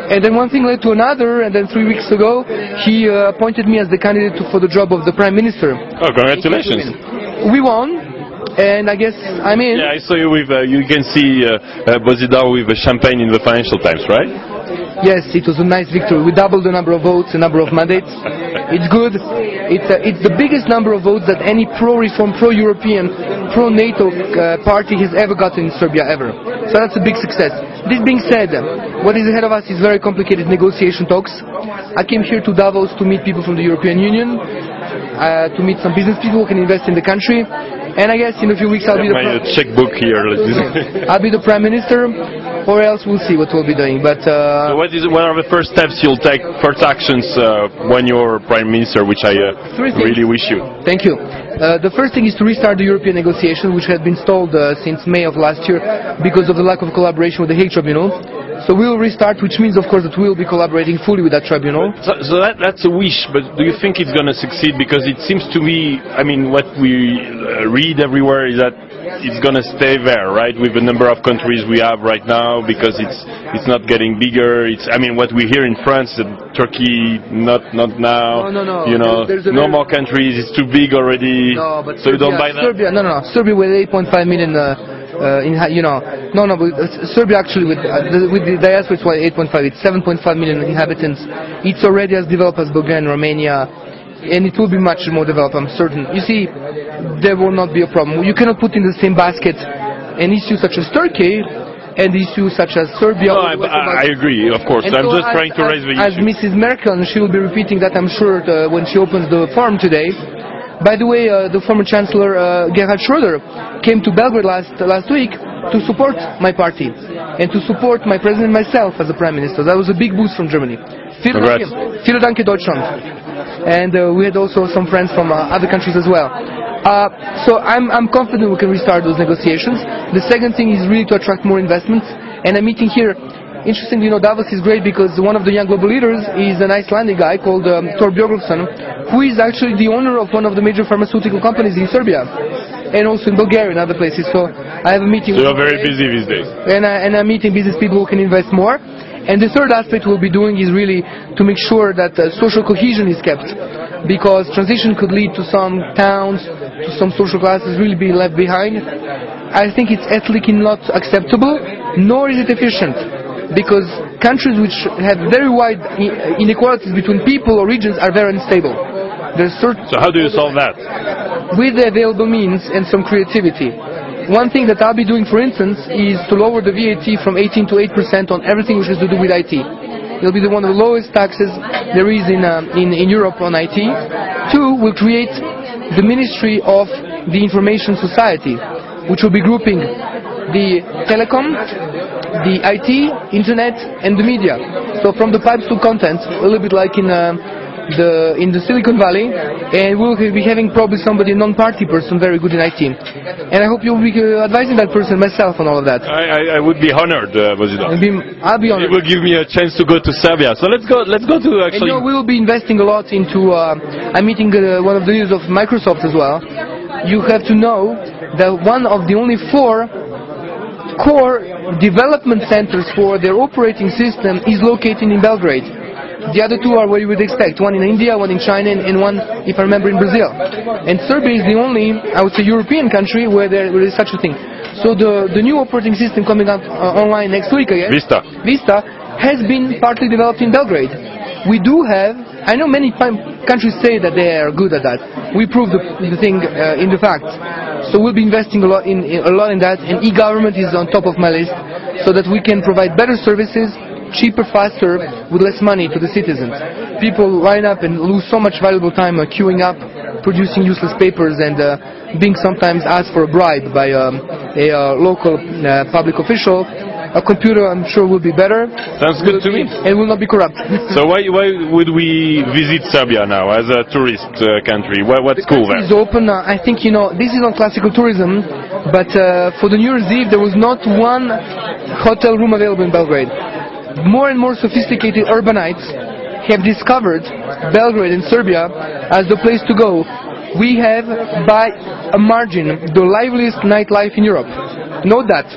And then one thing led to another, and then 3 weeks ago he appointed me as the candidate for the job of the Prime Minister. Oh, congratulations! We won, and I guess I'm in. Yeah, I saw you with, you can see Bozidar with champagne in the Financial Times, right? Yes, it was a nice victory. We doubled the number of votes, the number of mandates. It's good. It's the biggest number of votes that any pro-reform, pro-European, pro-NATO party has ever gotten in Serbia, ever. So that's a big success. This being said, what is ahead of us is very complicated negotiation talks. I came here to Davos to meet people from the European Union, to meet some business people who can invest in the country. And I guess in a few weeks I'll be the checkbook here. I'll be the Prime Minister, or else we'll see what we'll be doing. But so what are the first steps you'll take, first actions when you're Prime Minister, which I really wish you? Thank you. The first thing is to restart the European negotiation, which had been stalled since May of last year because of the lack of collaboration with the Hague Tribunal. So we will restart, which means, of course, that we will be collaborating fully with that tribunal. So that's a wish, but do you think it's going to succeed? Because it seems to me, I mean, what we read everywhere is that it's going to stay there, right? With the number of countries we have right now, because it's not getting bigger. I mean, what we hear in France, that Turkey not now. No. You know, no more countries. It's too big already. No, but so Serbia, you don't buy that. Serbia, no. Serbia with 8.5 million. Serbia actually with the diaspora it's 8.5. It's 7.5 million inhabitants. It's already as developed as Bulgaria and Romania, and it will be much more developed, I'm certain. You see, there will not be a problem. You cannot put in the same basket an issue such as Turkey and issues such as Serbia. No, I agree, of course. I'm just trying to raise the issue. As Mrs. Merkel, and she will be repeating that, I'm sure, when she opens the forum today. By the way, the former Chancellor Gerhard Schröder came to Belgrade last week to support my party and to support my president and myself as a Prime Minister. That was a big boost from Germany. Vielen Dank, Deutschland. And we had also some friends from other countries as well. So I'm confident we can restart those negotiations. The second thing is really to attract more investments. And I'm meeting here. Interestingly, Davos is great because one of the young global leaders is an Icelandic guy called Thor Björgolfsson, who is actually the owner of one of the major pharmaceutical companies in Serbia, and also in Bulgaria and other places. So I have a meeting. So you're very busy these days. And I'm meeting business people who can invest more. And the third aspect we'll be doing is really to make sure that social cohesion is kept, because transition could lead to some towns, to some social classes really being left behind. I think it's ethically not acceptable, nor is it efficient. Because countries which have very wide inequalities between people or regions are very unstable. So how do you solve that? With the available means and some creativity. One thing that I'll be doing, for instance, is to lower the VAT from 18 to 8% on everything which has to do with IT. It'll be one of the lowest taxes there is in Europe on IT. Two, we'll create the Ministry of the Information Society, which will be grouping the telecom, the IT, internet, and the media. So from the pipes to content, a little bit like in the Silicon Valley, and we'll be having probably somebody, a non-party person, very good in IT. And I hope you'll be advising that person myself on all of that. I would be honored, Bozidar. I'll be honored. It will give me a chance to go to Serbia. So let's go to actually. And we will be investing a lot into. I'm meeting one of the leaders of Microsoft as well. You have to know that one of the only 4 core development centers for their operating system is located in Belgrade. The other 2 are where you would expect, one in India, one in China, and one, if I remember, in Brazil. And Serbia is the only, I would say, European country where there is such a thing. So the new operating system coming up online next week, I guess, Vista, has been partly developed in Belgrade. We do have, I know many countries say that they are good at that. We prove the thing in the facts. So we'll be investing a lot in that, and e-government is on top of my list, so that we can provide better services, cheaper, faster, with less money to the citizens. People line up and lose so much valuable time queuing up, producing useless papers, and being sometimes asked for a bribe by a local public official. A computer, I'm sure, will be better. Sounds good to me. And will not be corrupt. So why would we visit Serbia now as a tourist country? What's cool there? It's open. I think, this is not classical tourism, but for the New Year's Eve there was not one hotel room available in Belgrade. More and more sophisticated urbanites have discovered Belgrade and Serbia as the place to go. We have, by a margin, the liveliest nightlife in Europe. Note that.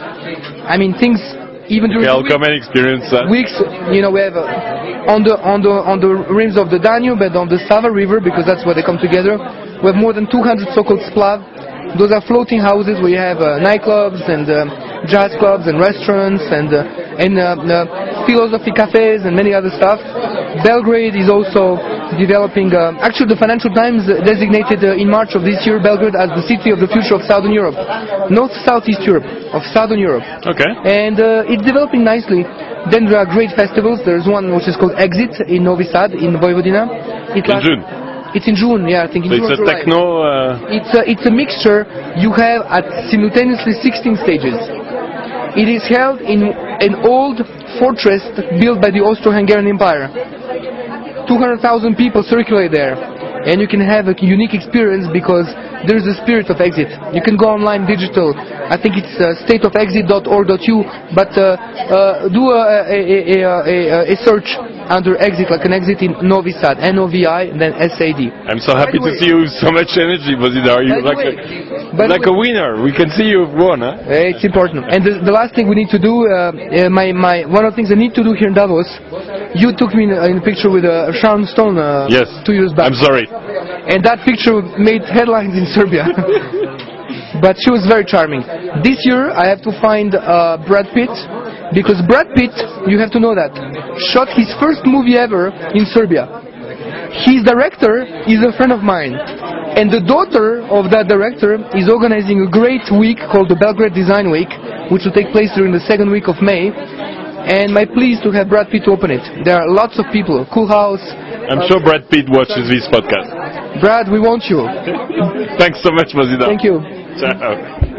I mean, things even during I'll come and experience that. weeks, we have on the rims of the Danube and on the Sava River, because that's where they come together. We have more than 200 so-called splav. Those are floating houses where you have nightclubs and jazz clubs and restaurants and philosophy cafes and many other stuff. Belgrade is also developing. Actually, the Financial Times designated in March of this year Belgrade as the city of the future of Southern Europe, not Southeast Europe, of Southern Europe. Okay. And it's developing nicely. Then there are great festivals. There's one which is called Exit in Novi Sad in Vojvodina. In June. It's in June, yeah, I think in So June. it's a techno. It's a mixture. You have at simultaneously 16 stages. It is held in an old fortress built by the Austro-Hungarian Empire. 200,000 people circulate there, and you can have a unique experience because there is a spirit of Exit. You can go online digital. I think it's stateofexit.org.u, but do a search under Exit, like an exit in Novi Sad, N-O-V-I, and then S-A-D. I'm so happy to see you with so much energy, Bozidar. You're like a winner. We can see you've won, huh? It's important. And the last thing we need to do, one of the things I need to do here in Davos, you took me in a picture with Sharon Stone yes. 2 years back. I'm sorry. And that picture made headlines in Serbia. But she was very charming. This year I have to find Brad Pitt, because Brad Pitt, you have to know that, shot his first movie ever in Serbia. His director is a friend of mine, and the daughter of that director is organizing a great week called the Belgrade Design Week, which will take place during the second week of May. And my plea is to have Brad Pitt open it. There are lots of people. Cool House. I'm sure Brad Pitt watches this podcast. Brad, we want you. Thanks so much, Bozidar. Thank you. Ciao.